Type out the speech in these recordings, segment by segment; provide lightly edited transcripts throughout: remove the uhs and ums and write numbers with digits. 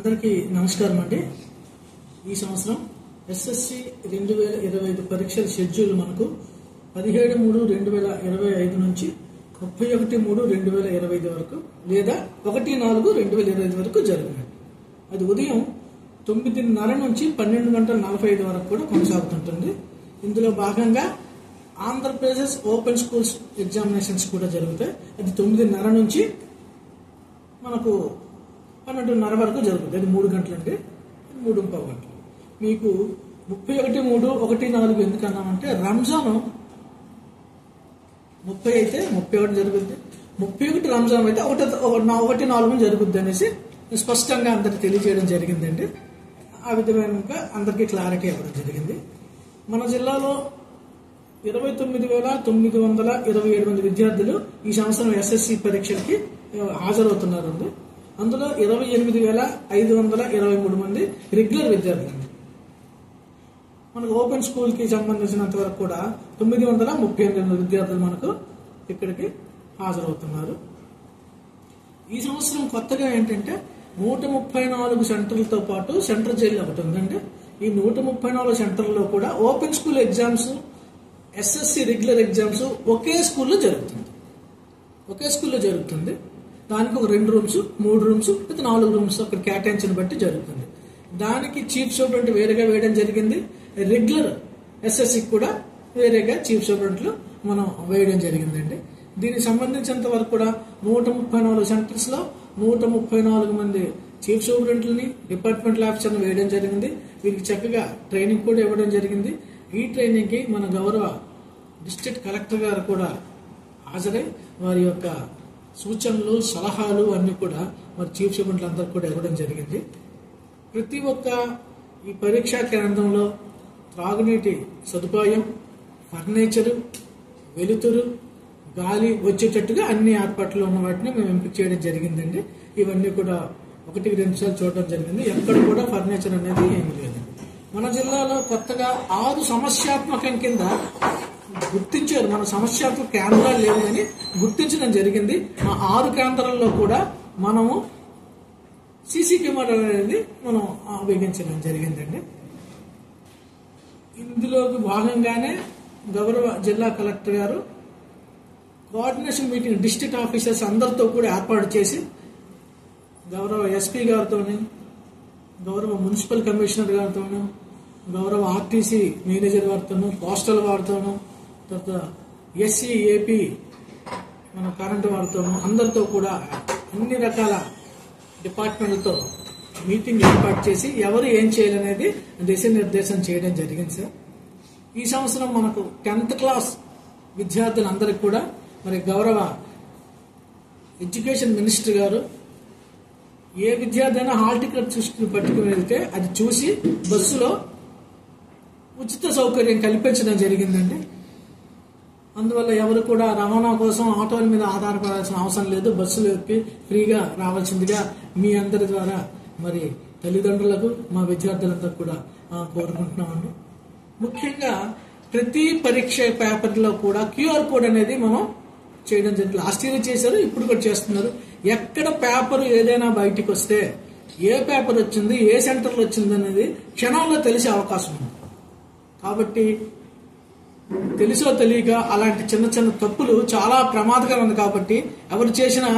అందరికీ నమస్కారం అండి. ఈ సంవత్సరం ఎస్ఎస్సి 2025 పరీక్షల షెడ్యూల్ మనకు 17/3/2025 నుంచి 31/3/2025 వరకు లేదా 1/4/2025 వరకు జరిగింది. అది ఉదయం 9:30 నుంచి 12:45 వరకు కూడా కొనసాగుతుంటుంది. ఇందులో భాగంగా ఆంధ్రప్రదేశ్ ఓపెన్ స్కూల్స్ ఎగ్జామినేషన్స్ కూడా జరుగుతాయి. అది 9:30 నుంచి మనకు 12:30 వరకు జరుగుతుంది. అది 3 గంటలండి, 3:15 గంటలు. మీకు 31/3/1/4 ఎందుకన్నామంటే రంజాన్ 30 అయితే 31 జరుగుద్ది, 31 రంజాన్ అయితే 1/4 జరుగుద్ది అనేసి స్పష్టంగా అందరికి తెలియజేయడం జరిగిందండి. ఆ విధంగా అందరికీ క్లారిటీ ఇవ్వడం జరిగింది. మన జిల్లాలో 29,927 మంది విద్యార్థులు ఈ సంవత్సరం ఎస్ఎస్సి పరీక్షలకి హాజరవుతున్నారు. అందులో 28,523 మంది రెగ్యులర్ విద్యార్థులు. మనకు ఓపెన్ స్కూల్ కి సంబంధించినంత వరకు కూడా 938 విద్యార్థులు మనకు ఇక్కడికి హాజరవుతున్నారు. ఈ సంవత్సరం కొత్తగా ఏంటంటే 134 సెంటర్లతో పాటు సెంట్రల్ జైలు ఒకటి ఉందండి. ఈ 134 సెంటర్లలో కూడా open school exams, SSC regular exams ఒకే స్కూల్లో జరుగుతుంది. దానికి ఒక 2 రూమ్స్, 3 రూమ్స్, లేదా 4 రూమ్స్ అక్కడ కేటాయించిన బట్టి జరుగుతుంది. దానికి చీఫ్ సూపరింటెండెంట్ వేరేగా వేయడం జరిగింది. రెగ్యులర్ ఎస్ఎస్సి కూడా వేరేగా చీఫ్ సూపరింటెండెంట్లు మనం వేయడం జరిగిందండి. దీనికి సంబంధించినంత వరకు కూడా 134 సెంటర్స్ లో 134 మంది చీఫ్ సూపరింటెండెంట్లని, డిపార్ట్మెంటల్ ఆఫీసర్ని వేయడం జరిగింది. వీరికి చక్కగా ట్రైనింగ్ కూడా ఇవ్వడం జరిగింది. ఈ ట్రైనింగ్ కి మన గౌరవ డిస్ట్రిక్ట్ కలెక్టర్ గారు కూడా హాజరై వారి యొక్క సూచనలు, సలహాలు అన్ని కూడా మరి చీఫ్ సూపరింటెండెంట్ అందరికి కూడా ఇవ్వడం జరిగింది. ప్రతి ఒక్క ఈ పరీక్షా కేంద్రంలో త్రాగునీటి సదుపాయం, ఫర్నిచరు, వెలుతురు, గాలి వచ్చేటట్టుగా అన్ని ఏర్పాట్లు ఉన్న వాటిని మేము ఎంపిక చేయడం జరిగిందండి. ఇవన్నీ కూడా 1-2 నిమిషాలు చూడడం జరిగింది. ఎక్కడ కూడా ఫర్నిచర్ అనేది ఏమి లేదు. మన జిల్లాలో కొత్తగా 6 సమస్యాత్మకం కింద గుర్తించారు. మన సమస్యాత్మక కేంద్రాలు లేవు అని గుర్తించడం జరిగింది. ఆ 6 కేంద్రాల్లో కూడా మనము సీసీ కెమెరా అనేది మనం ఉపయోగించడం జరిగిందండి. ఇందులోకి భాగంగానే గౌరవ జిల్లా కలెక్టర్ గారు కోఆర్డినేషన్ మీటింగ్ డిస్ట్రిక్ట్ ఆఫీసర్స్ అందరితో కూడా ఏర్పాటు చేసి గౌరవ ఎస్పీ గారితోని, గౌరవ మున్సిపల్ కమిషనర్ గారితోనూ, గౌరవ ఆర్టీసీ మేనేజర్ వారితోనూ, పోస్టల్ వారితోనూ, తర్వాత ఎస్సీ ఏపీ మన కరెంటు వారితోనూ అందరితో కూడా అన్ని రకాల డిపార్ట్మెంట్లతో మీటింగ్ ఏర్పాటు చేసి ఎవరు ఏం చేయాలనేది దిశానిర్దేశం చేయడం జరిగింది సార్. ఈ సంవత్సరం మనకు 10th క్లాస్ విద్యార్థులందరికీ కూడా మరి గౌరవ ఎడ్యుకేషన్ మినిస్టర్ గారు ఏ విద్యార్థి అయినా హాల్ టికెట్ పట్టుకుని వెళ్తే అది చూసి బస్సులో ఉచిత సౌకర్యం కల్పించడం జరిగిందండి. అందువల్ల ఎవరు కూడా రవాణా కోసం ఆటోల మీద ఆధారపడాల్సిన అవసరం లేదు. బస్సులు ఎక్కి ఫ్రీగా రావాల్సిందిగా మీ అందరి ద్వారా మరి తల్లిదండ్రులకు, మా విద్యార్థులందరూ కూడా కోరుకుంటున్నామండి. ముఖ్యంగా ప్రతి పరీక్ష పేపర్లో కూడా QR కోడ్ అనేది మనం చేయడం జరిగింది. లాస్ట్ ఇయర్ చేశారు, ఇప్పుడు కూడా చేస్తున్నారు. ఎక్కడ పేపర్ ఏదైనా బయటికి వస్తే ఏ పేపర్ వచ్చింది, ఏ సెంటర్లో వచ్చింది అనేది క్షణాల్లో తెలిసే అవకాశం ఉంది. కాబట్టి తెలుసో తెలియక అలాంటి చిన్న చిన్న తప్పులు చాలా ప్రమాదకరం ఉంది. కాబట్టి ఎవరు చేసినా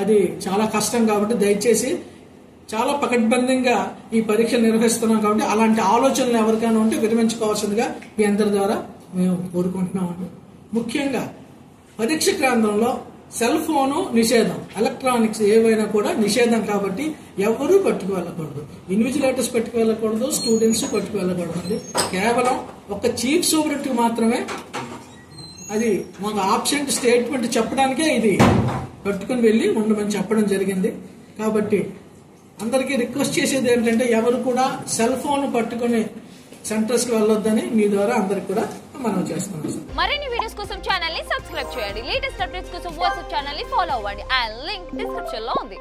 అది చాలా కష్టం. కాబట్టి దయచేసి చాలా పకడ్బందీగా ఈ పరీక్షలు నిర్వహిస్తున్నాం. కాబట్టి అలాంటి ఆలోచనలు ఎవరికైనా ఉంటే విరమించుకోవాల్సిందిగా మీ అందరి ద్వారా మేము కోరుకుంటున్నామండి. ముఖ్యంగా పరీక్ష కేంద్రంలో సెల్ ఫోను నిషేధం, ఎలక్ట్రానిక్స్ ఏవైనా కూడా నిషేధం. కాబట్టి ఎవరూ పట్టుకు వెళ్ళకూడదు. ఇన్విజిలేటర్స్ పట్టుకు వెళ్ళకూడదు, స్టూడెంట్స్ పట్టుకు వెళ్ళకూడదు. కేవలం ఒక చీఫ్ సూపరింటెండెంట్ మాత్రమే అది మాకు ఆబ్సెంట్ స్టేట్మెంట్ చెప్పడానికే ఇది పట్టుకుని వెళ్ళి ఉండమని చెప్పడం జరిగింది. కాబట్టి అందరికీ రిక్వెస్ట్ చేసేది ఏంటంటే ఎవరు కూడా సెల్ ఫోన్ పట్టుకుని సెంటర్స్ కి వెళ్ళొద్దని మీ ద్వారా అందరికి కూడా మనం చేస్తున్నాం. మరిన్ని వీడియోస్ కోసం ఛానల్ ని సబ్స్క్రైబ్ చేయండి. లేటెస్ట్ అప్డేట్స్ కోసం వాట్సాప్ ఛానల్ ని ఫాలో అవ్వండి. ఆ లింక్ డిస్క్రిప్షన్ లో ఉంది.